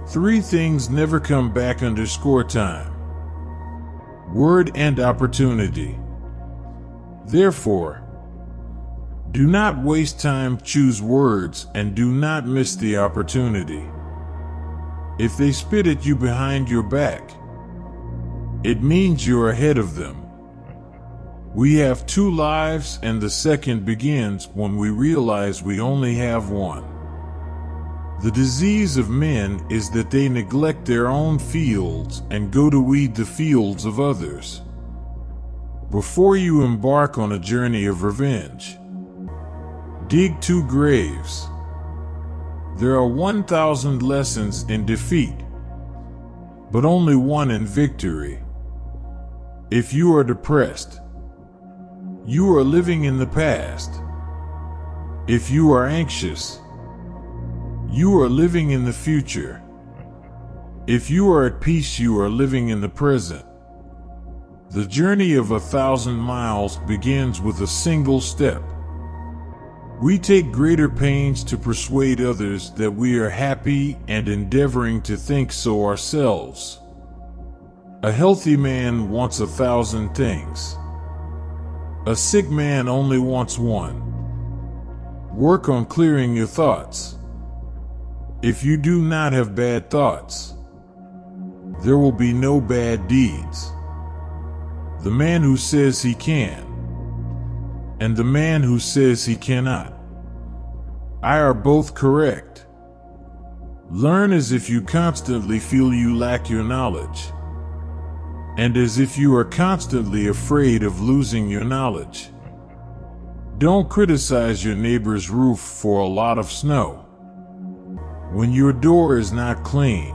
Three things never come back _ time. Word and opportunity. Therefore, do not waste time, choose words, and do not miss the opportunity. If they spit at you behind your back, it means you're ahead of them. We have two lives, and the second begins when we realize we only have one. The disease of men is that they neglect their own fields and go to weed the fields of others. Before you embark on a journey of revenge, dig 2 graves. There are 1,000 lessons in defeat, but only one in victory. If you are depressed, you are living in the past. If you are anxious, you are living in the future. If you are at peace, you are living in the present. The journey of 1,000 miles begins with a single step. We take greater pains to persuade others that we are happy and endeavoring to think so ourselves. A healthy man wants 1,000 things. A sick man only wants one. Work on clearing your thoughts. If you do not have bad thoughts, there will be no bad deeds. The man who says he can, and the man who says he cannot, I are both correct. Learn as if you constantly feel you lack your knowledge, and as if you are constantly afraid of losing your knowledge. Don't criticize your neighbor's roof for a lot of snow when your door is not clean.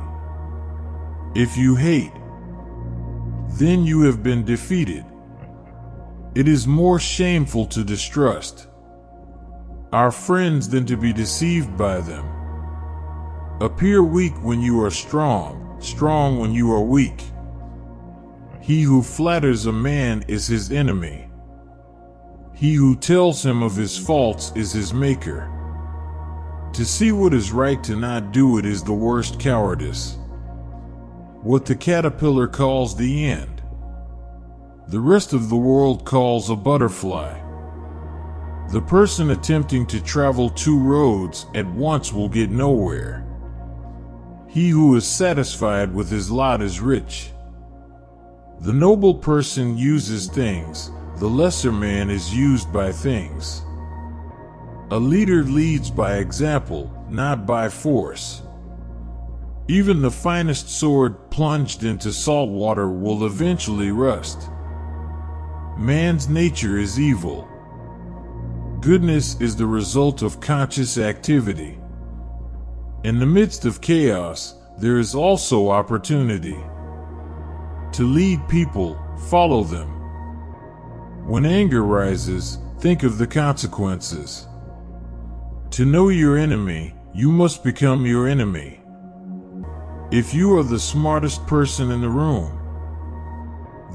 If you hate, then you have been defeated. It is more shameful to distrust our friends than to be deceived by them. Appear weak when you are strong, strong when you are weak. He who flatters a man is his enemy. He who tells him of his faults is his maker. To see what is right, to not do it, is the worst cowardice. What the caterpillar calls the end, the rest of the world calls a butterfly. The person attempting to travel 2 roads at once will get nowhere. He who is satisfied with his lot is rich. The noble person uses things, the lesser man is used by things. A leader leads by example, not by force. Even the finest sword plunged into salt water will eventually rust. Man's nature is evil. Goodness is the result of conscious activity. In the midst of chaos, there is also opportunity. To lead people, follow them. When anger rises, think of the consequences. To know your enemy, you must become your enemy. If you are the smartest person in the room,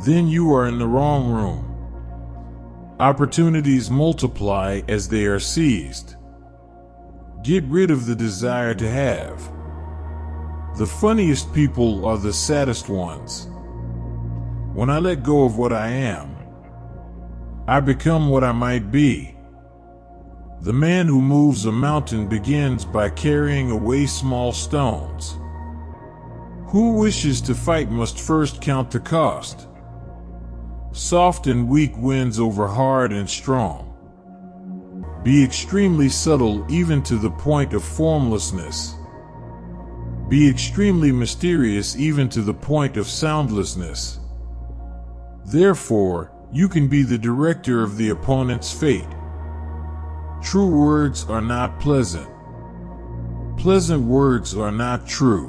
then you are in the wrong room. Opportunities multiply as they are seized. Get rid of the desire to have. The funniest people are the saddest ones. When I let go of what I am, I become what I might be. The man who moves a mountain begins by carrying away small stones. Who wishes to fight must first count the cost. Soft and weak wins over hard and strong. Be extremely subtle even to the point of formlessness. Be extremely mysterious even to the point of soundlessness. Therefore, you can be the director of the opponent's fate. True words are not pleasant. Pleasant words are not true.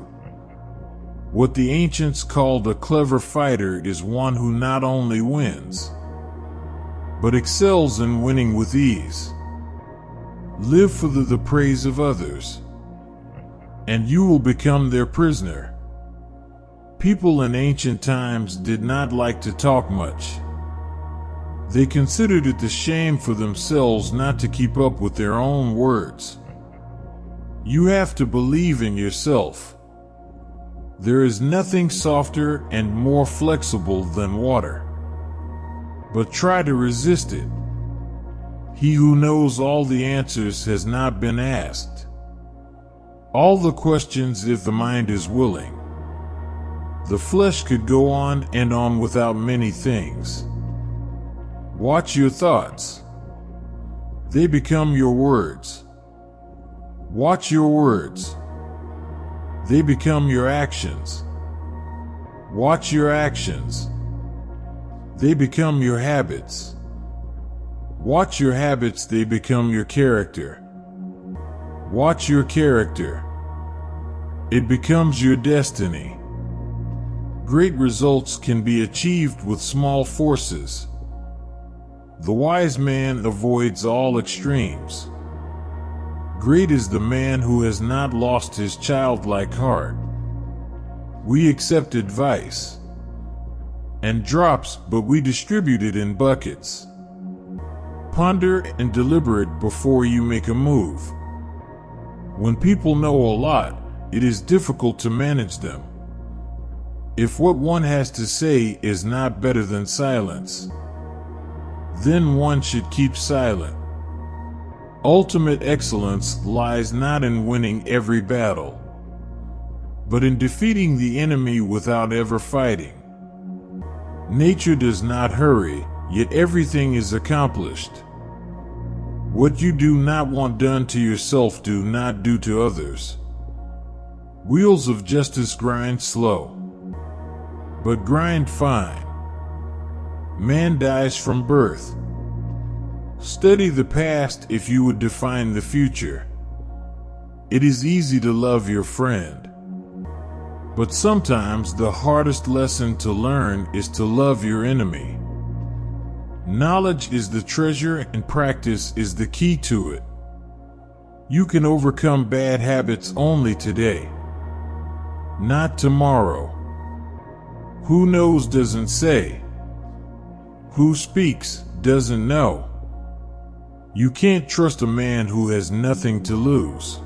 What the ancients called a clever fighter is one who not only wins, but excels in winning with ease. Live for the praise of others, and you will become their prisoner. People in ancient times did not like to talk much. They considered it a shame for themselves not to keep up with their own words. You have to believe in yourself. There is nothing softer and more flexible than water. But try to resist it. He who knows all the answers has not been asked all the questions if the mind is willing. The flesh could go on and on without many things. Watch your thoughts. They become your words. Watch your words. They become your actions. Watch your actions. They become your habits. Watch your habits, they become your character. Watch your character. It becomes your destiny. Great results can be achieved with small forces. The wise man avoids all extremes. Great is the man who has not lost his childlike heart. We accept advice and drops, but we distribute it in buckets. Ponder and deliberate before you make a move. When people know a lot, it is difficult to manage them. If what one has to say is not better than silence, then one should keep silent. Ultimate excellence lies not in winning every battle, but in defeating the enemy without ever fighting. Nature does not hurry, yet everything is accomplished. What you do not want done to yourself, do not do to others. Wheels of justice grind slow, but grind fine. Man dies from birth. Study the past if you would define the future. It is easy to love your friend, but sometimes the hardest lesson to learn is to love your enemy. Knowledge is the treasure and practice is the key to it. You can overcome bad habits only today, not tomorrow. Who knows doesn't say. Who speaks doesn't know. You can't trust a man who has nothing to lose.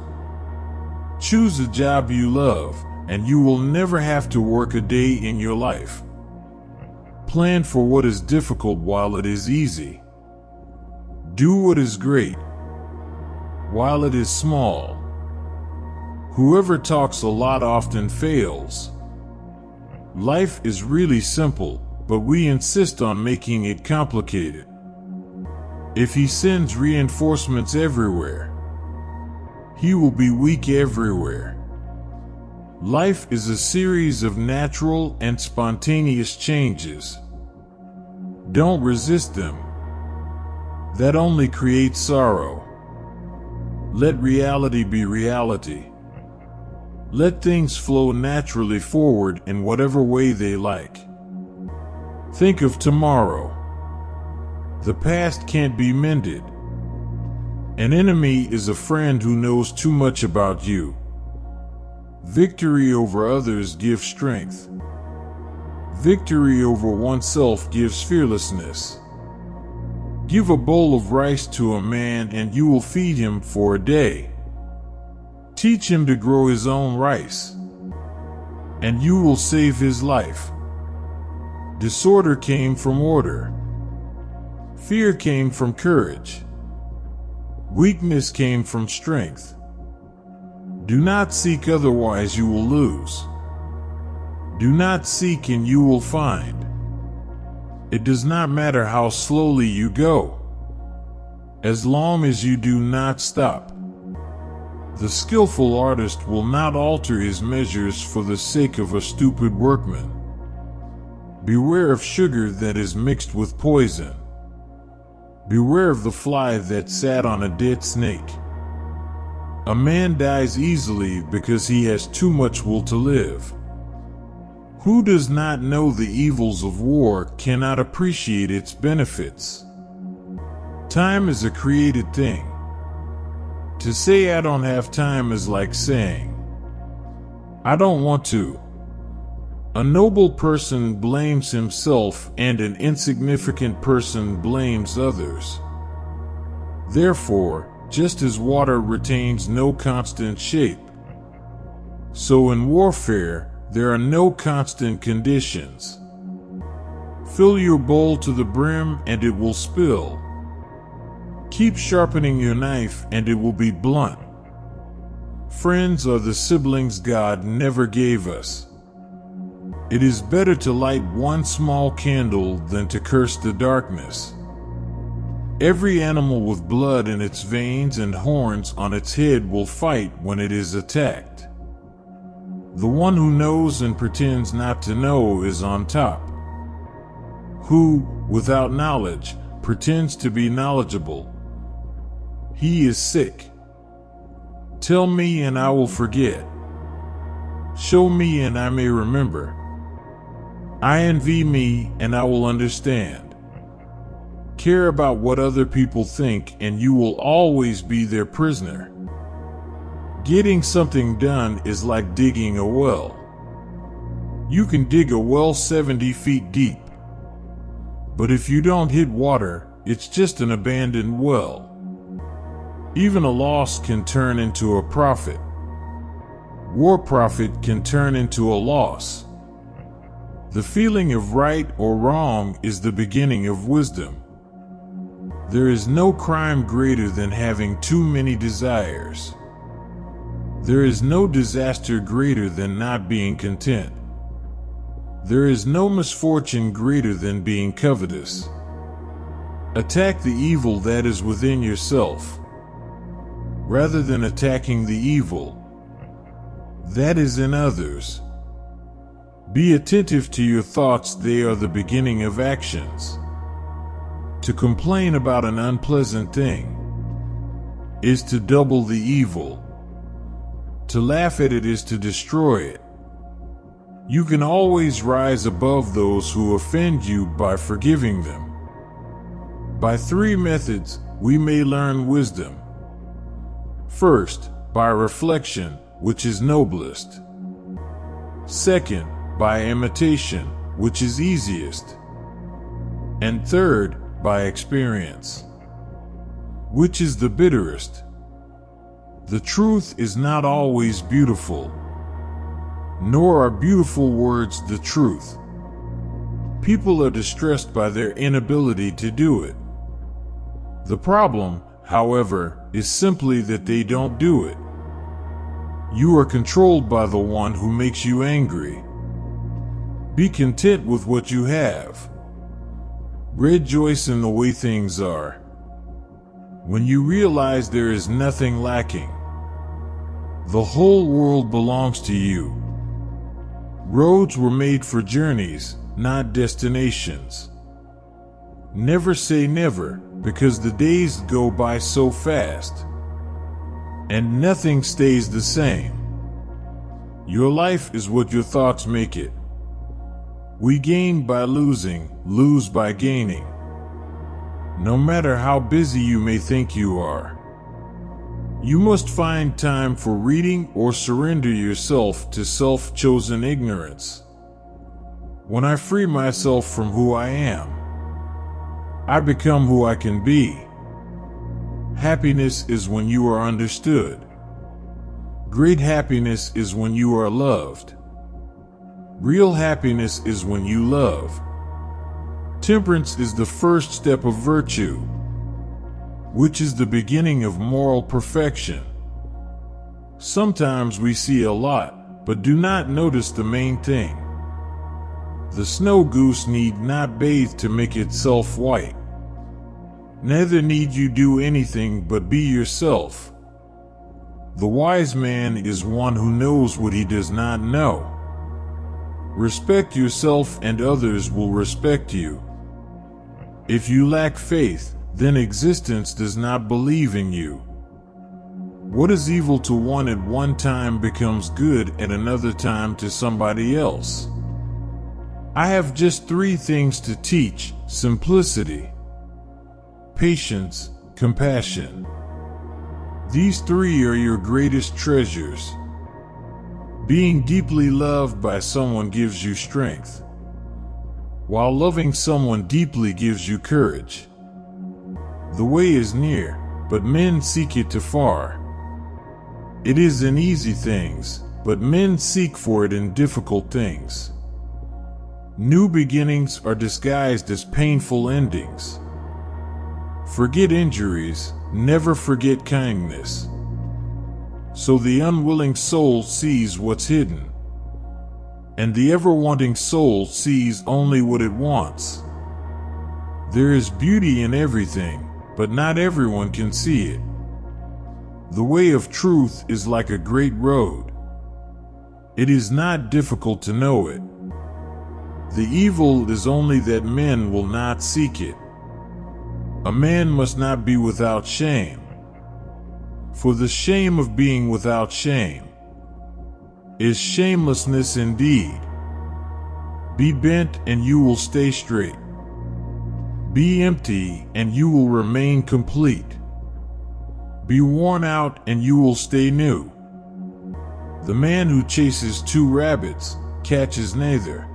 Choose a job you love, and you will never have to work a day in your life. Plan for what is difficult while it is easy. Do what is great while it is small. Whoever talks a lot often fails. Life is really simple, but we insist on making it complicated. If he sends reinforcements everywhere, he will be weak everywhere. Life is a series of natural and spontaneous changes. Don't resist them. That only creates sorrow. Let reality be reality. Let things flow naturally forward in whatever way they like. Think of tomorrow. The past can't be mended. An enemy is a friend who knows too much about you. Victory over others gives strength. Victory over oneself gives fearlessness. Give a bowl of rice to a man and you will feed him for a day. Teach him to grow his own rice, and you will save his life. Disorder came from order. Fear came from courage. Weakness came from strength. Do not seek, otherwise you will lose. Do not seek and you will find. It does not matter how slowly you go, as long as you do not stop. The skillful artist will not alter his measures for the sake of a stupid workman. Beware of sugar that is mixed with poison. Beware of the fly that sat on a dead snake. A man dies easily because he has too much will to live. Who does not know the evils of war cannot appreciate its benefits. Time is a created thing. To say I don't have time is like saying I don't want to. A noble person blames himself and an insignificant person blames others. Therefore, just as water retains no constant shape, so in warfare there are no constant conditions. Fill your bowl to the brim and it will spill. Keep sharpening your knife and it will be blunt. Friends are the siblings God never gave us. It is better to light one small candle than to curse the darkness. Every animal with blood in its veins and horns on its head will fight when it is attacked. The one who knows and pretends not to know is on top. Who, without knowledge, pretends to be knowledgeable. He is sick. Tell me and I will forget. Show me and I may remember. I envy me and I will understand. Care about what other people think and you will always be their prisoner. Getting something done is like digging a well. You can dig a well 70 feet deep. But if you don't hit water, it's just an abandoned well. Even a loss can turn into a profit. War profit can turn into a loss. The feeling of right or wrong is the beginning of wisdom. There is no crime greater than having too many desires. There is no disaster greater than not being content. There is no misfortune greater than being covetous. Attack the evil that is within yourself, rather than attacking the evil that is in others. Be attentive to your thoughts, they are the beginning of actions. To complain about an unpleasant thing is to double the evil. To laugh at it is to destroy it. You can always rise above those who offend you by forgiving them. By 3 methods, we may learn wisdom. First, by reflection, which is noblest. Second, by imitation, which is easiest. And third, by experience, which is the bitterest. The truth is not always beautiful, nor are beautiful words the truth. People are distressed by their inability to do it. The problem, however, is simply that they don't do it. You are controlled by the one who makes you angry. Be content with what you have. Rejoice in the way things are. When you realize there is nothing lacking, the whole world belongs to you. Roads were made for journeys, not destinations. Never say never, because the days go by so fast, and nothing stays the same. Your life is what your thoughts make it. We gain by losing, lose by gaining. No matter how busy you may think you are, you must find time for reading or surrender yourself to self-chosen ignorance. When I free myself from who I am, I become who I can be. Happiness is when you are understood. Great happiness is when you are loved. Real happiness is when you love. Temperance is the first step of virtue, which is the beginning of moral perfection. Sometimes we see a lot, but do not notice the main thing. The snow goose need not bathe to make itself white. Neither need you do anything but be yourself. The wise man is one who knows what he does not know. Respect yourself and others will respect you. If you lack faith, then existence does not believe in you. What is evil to one at one time becomes good at another time to somebody else. I have just 3 things to teach: simplicity, patience, compassion. These 3 are your greatest treasures. Being deeply loved by someone gives you strength, while loving someone deeply gives you courage. The way is near, but men seek it too far. It is in easy things, but men seek for it in difficult things. New beginnings are disguised as painful endings. Forget injuries, never forget kindness. So the unwilling soul sees what's hidden, and the ever-wanting soul sees only what it wants. There is beauty in everything, but not everyone can see it. The way of truth is like a great road. It is not difficult to know it. The evil is only that men will not seek it. A man must not be without shame, for the shame of being without shame is shamelessness indeed. Be bent and you will stay straight. Be empty and you will remain complete. Be worn out and you will stay new. The man who chases 2 rabbits catches neither.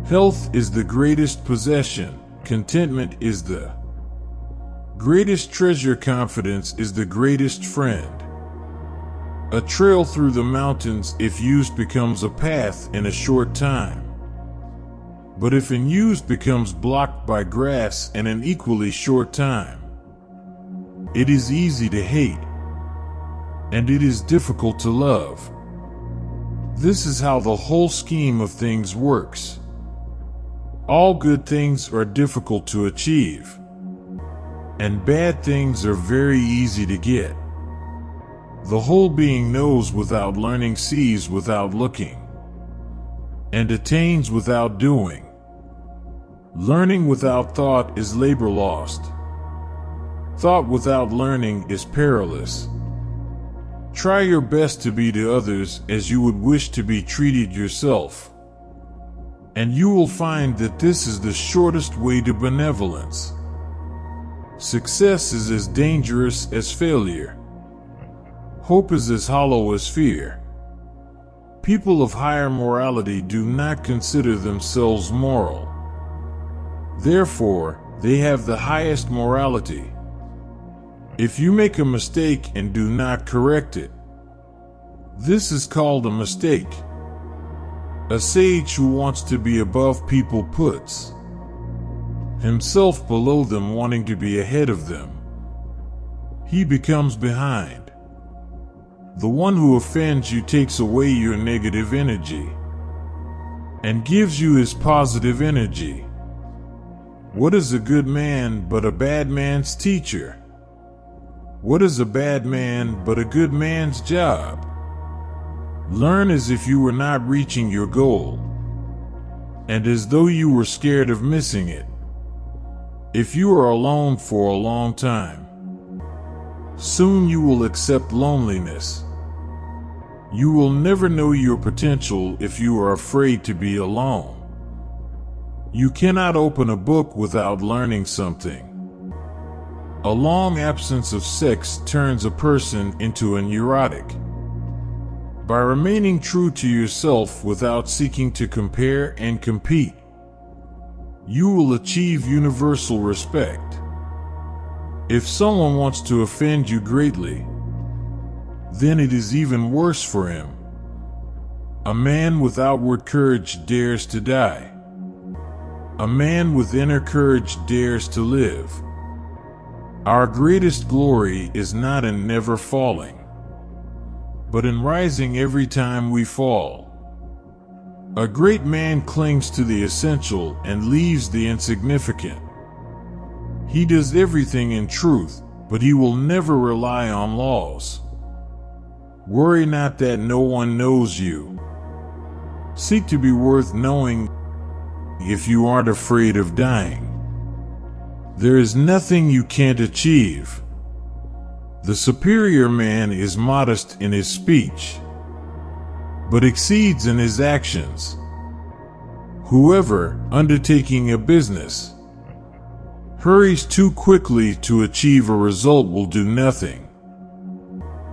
Health is the greatest possession. Contentment is the greatest treasure. Confidence is the greatest friend. A trail through the mountains, if used, becomes a path in a short time. But if unused, becomes blocked by grass in an equally short time. It is easy to hate, and it is difficult to love. This is how the whole scheme of things works. All good things are difficult to achieve, and bad things are very easy to get. The whole being knows without learning, sees without looking, and attains without doing. Learning without thought is labor lost. Thought without learning is perilous. Try your best to be to others as you would wish to be treated yourself, and you will find that this is the shortest way to benevolence. Success is as dangerous as failure. Hope is as hollow as fear. People of higher morality do not consider themselves moral. Therefore, they have the highest morality. If you make a mistake and do not correct it, this is called a mistake. A sage who wants to be above people puts himself below them, wanting to be ahead of them. He becomes behind. The one who offends you takes away your negative energy and gives you his positive energy. What is a good man but a bad man's teacher? What is a bad man but a good man's job? Learn as if you were not reaching your goal, and as though you were scared of missing it. If you are alone for a long time, soon you will accept loneliness. You will never know your potential if you are afraid to be alone. You cannot open a book without learning something. A long absence of sex turns a person into a neurotic. By remaining true to yourself without seeking to compare and compete, you will achieve universal respect. If someone wants to offend you greatly, then it is even worse for him. A man with outward courage dares to die. A man with inner courage dares to live. Our greatest glory is not in never falling, but in rising every time we fall. A great man clings to the essential and leaves the insignificant. He does everything in truth, but he will never rely on laws. Worry not that no one knows you. Seek to be worth knowing if you aren't afraid of dying. There is nothing you can't achieve. The superior man is modest in his speech, but exceeds in his actions. Whoever, undertaking a business, hurries too quickly to achieve a result will do nothing.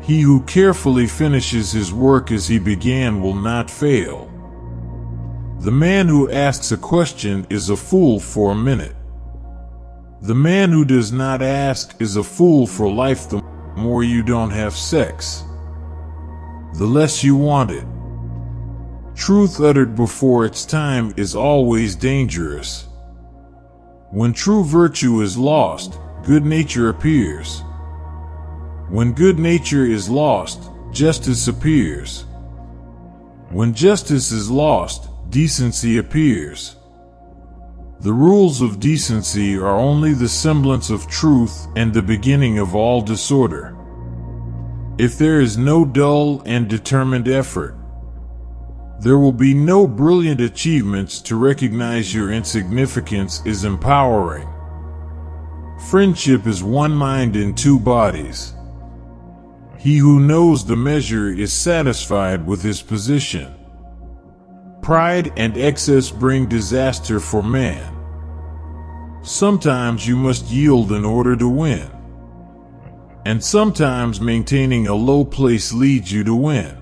He who carefully finishes his work as he began will not fail. The man who asks a question is a fool for a minute. The man who does not ask is a fool for life. The more you don't have sex, the less you want it. Truth uttered before its time is always dangerous. When true virtue is lost, good nature appears. When good nature is lost, justice appears. When justice is lost, decency appears. The rules of decency are only the semblance of truth and the beginning of all disorder. If there is no dull and determined effort, there will be no brilliant achievements. To recognize your insignificance is empowering. Friendship is one mind in two bodies. He who knows the measure is satisfied with his position. Pride and excess bring disaster for man. Sometimes you must yield in order to win, and sometimes maintaining a low place leads you to win.